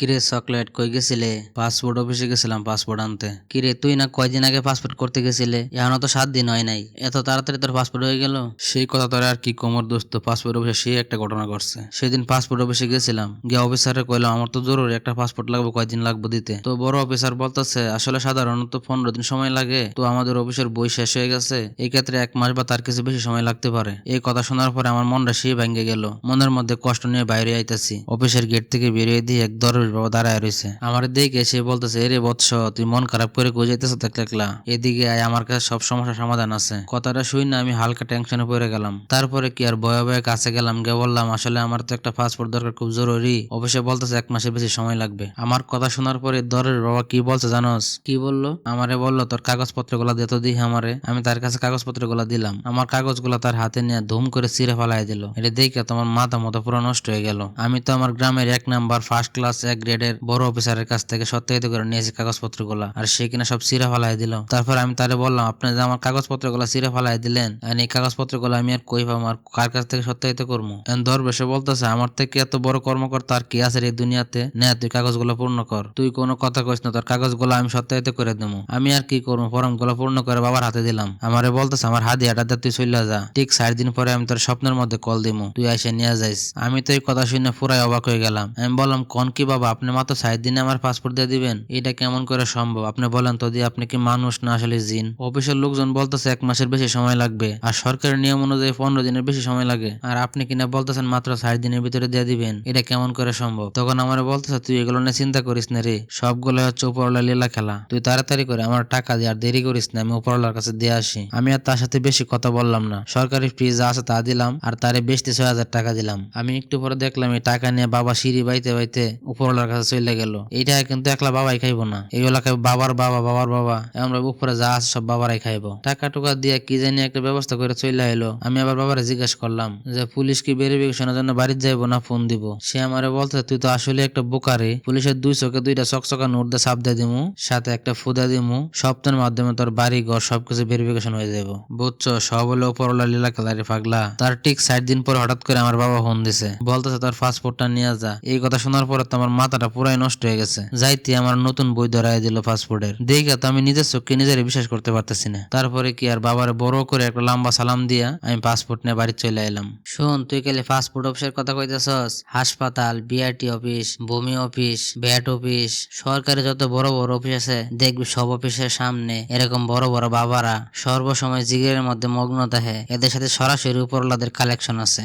কিরে চকলেট কই গেছিলে? পাসপোর্ট অফিসে গেছিলাম পাসপোর্ট আনতে। কিরে তুই না কয়দিন আগে পাসপোর্ট করতে গেছিলে? এখনো তো 7 দিন হয় নাই, এত তাড়াতাড়ি তোর পাসপোর্ট হয়ে গেল? সেই কথা তোর আর কি কোমর দোস্ত, পাসপোর্ট অফিসে সেই একটা ঘটনা ঘটছে। সেদিন পাসপোর্ট অফিসে গেছিলাম, গিয়ে অফিসারে কইলাম আমার তো জরুরি একটা পাসপোর্ট লাগবে, কয়দিন লাগবে দিতে। তো বড় অফিসার বলতেছে আসলে সাধারণত 15 দিন সময় লাগে, তো আমাদের অফিসের বই শেষ হয়ে গেছে, এই ক্ষেত্রে 1 মাস বা তার কিছু বেশি সময় লাগতে পারে। এই কথা শোনার পরে আমার মনটা সেই ভেঙে গেল, মনের মধ্যে কষ্ট নিয়ে বাইরে আইতাছি। অফিসের গেট থেকে বেরিয়ে দিয়ে এক দরবেশ বাবা দাঁড়ায় রয়েছে। আমার দেখে এসে বলতেছে, এরে বৎস তুই মন খারাপ করে কই যাইতেছ একলা? এদিকে আয়, আমার কাছে সব সমস্যার সমাধান আছে। কথাটা শুই না আমি হালকা টেনশনে পড়ে গেলাম। তারপরে কি আর ভয়ে ভয়ে কাছে গেলাম, গিয়ে বললাম আসলে আমার তো একটা পাসপোর্ট দরকার, খুব জরুরি। অফিসে বলতেছে 1 মাসের বেশি সময় লাগবে। আমার কথা শোনার পরে দরের বাবা কি বলছে জানোস? কি বললো? আমারে বললো তোর কাগজপত্র গুলা দে তো দিই আমারে। আমি তার কাছে কাগজপত্র গুলা দিলাম, আমার কাগজগুলা তার হাতে নিয়ে ধুম করে ছিঁড়ে ফেলাই দিল। এটা দেখে তোমার মাথা মতো পুরো নষ্ট হয়ে গেল। আমি তো আমার গ্রামের 1 নাম্বার ফার্স্ট ক্লাস 1 গ্রেডের বড় অফিসারের কাছ থেকে সত্যায়িত করে নিয়েছি কাগজপত্র গুলা, আর সে কিনা সব ছিঁড়ে ফেলাই দিল। তারপর আমি তারে বললাম আপনি যে আমার কাগজপত্র গুলা ছিঁড়ে ফেলাই দিলেন, আর এই কাগজপত্র গুলা আমি আর কই পাবো, আর কার কাছ থেকে সত্যায়িত করবো? দরবেশে বলতেছে আমার থেকে এত বড় কর্মকর্তা আর কি আছে এই দুনিয়াতে? না তুই কাগজগুলো পূর্ণ কর। তুই কোনো কথা কইস না, তোর কাগজগুলো আমি সত্যায়িত করে দেবো। আমি আর কি করবো, ফর্ম গুলো পূর্ণ করে বাবার হাতে দিলাম। আমারে বলতেছে আমার হাদিয়াটা তুই চইলা যা, ঠিক 4 দিন পরে আমি তোর স্বপ্নের মধ্যে কল দিমু, তুই এসে নিয়ে যাইস। আমি তো এই কথা শুনে পুরাই অবাক হয়ে গেলাম। আমি বললাম কোন কি বাবা, আপনি মাত্র 4 দিনে আমার পাসপোর্ট দিয়ে দিবেন? এটা কেমন করে সম্ভব? আপনি বলেন তো দিয়ে, আপনি কি মানুষ না আসলে জিন? অফিসের লোকজন বলতেছে 1 মাসের বেশি সময় লাগবে, আর সরকারের নিয়ম অনুযায়ী 15 দিনের বেশি সময় লাগে, আর আপনি কিনা বলতেছেন মাত্র 4 দিনের ভিতরে দিয়ে দিবেন? এটা কেমন করে সম্ভব? তখন আমার বলতেছে তুই এগুলো নিয়ে চিন্তা করিস না রে, সবগুলো হচ্ছে উপরওয়ালা লীলা খেলা। তুই তাড়াতাড়ি করে আমার টাকা দিয়ে, আর দেরি করিস না, আমি উপরওয়ালার কাছে দিয়ে আসি। আমি আর তার সাথে বেশি কথা বললাম না, সরকারি ফি যা আছে তা দিলাম, আর তারে বেশি 6,000 টাকা দিলাম। আমি একটু পরে দেখলাম এই টাকা নিয়ে বাবা সিঁড়ি বাইতে বাইতে উপরওয়ালার কাছে চলে গেল। এইটা কিন্তু একলা বাবাই খাইবো না, এগুলা খাইবো বাবার বাবা, বাবার বাবা, আমরা উপরে যা আছে সব বাবারাই খাইবো। টাকা টুকা দিয়ে কি জানি একটা ব্যবস্থা করে চলে এলো। আমি আবার বাবারে জিজ্ঞাসা করলাম যে পুলিশ কি ভেরিফিকেশনের জন্য বাড়িতে যাইবো না ফোন দিব? সে আমারে বলতে তুই তো আসলে একটা বোকারে, পুলিশের 2 চোখে 2টা চকচকা নোট দিয়ে চাপ দিয়ে দিমু, সাথে একটা ফুদা দিমু, সপ্তাহের মাধ্যমে তোর বাড়ি ঘর সবকিছু ভেরিফিকেশন হয়ে যাবো। বুঝছো, সব হলো উপরওয়ালা লীলা খেলারি পাগলা। তার ঠিক 4 দিন পর হঠাৎ করে আমার বাবা ফোন দিছে, বলতেছে তোর পাসপোর্টটা নিয়ে যা। এই কথা শোনার পরে তো আমার মাথাটা পুরাই নষ্ট হয়ে গেছে। যাইতে আমার নতুন বই ধরাই দিল পাসপোর্টের। দেখে তো আমি নিজের চোখকে নিজেরই বিশ্বাস করতে পারতেছি না। তারপরে কি আর বাবারে বড় করে একটা লম্বা সালাম দিয়া আমি পাসপোর্ট নিয়ে বাড়ি চলে এলাম। শোন, তুই খালি পাসপোর্ট অফিসের কথা কইতেছস? হাসপাতাল, বিআরটি অফিস, ভূমি অফিস, ভ্যাট অফিস, সরকারি যত বড় বড় অফিস আছে দেখবি সব অফিসের সামনে এরকম বড় বড় বাবারা সর্বসময় জিগের মধ্যে মগ্ন থাকে। এদের সাথে সরাসরি উপরওয়ালাদের কালেকশন আছে।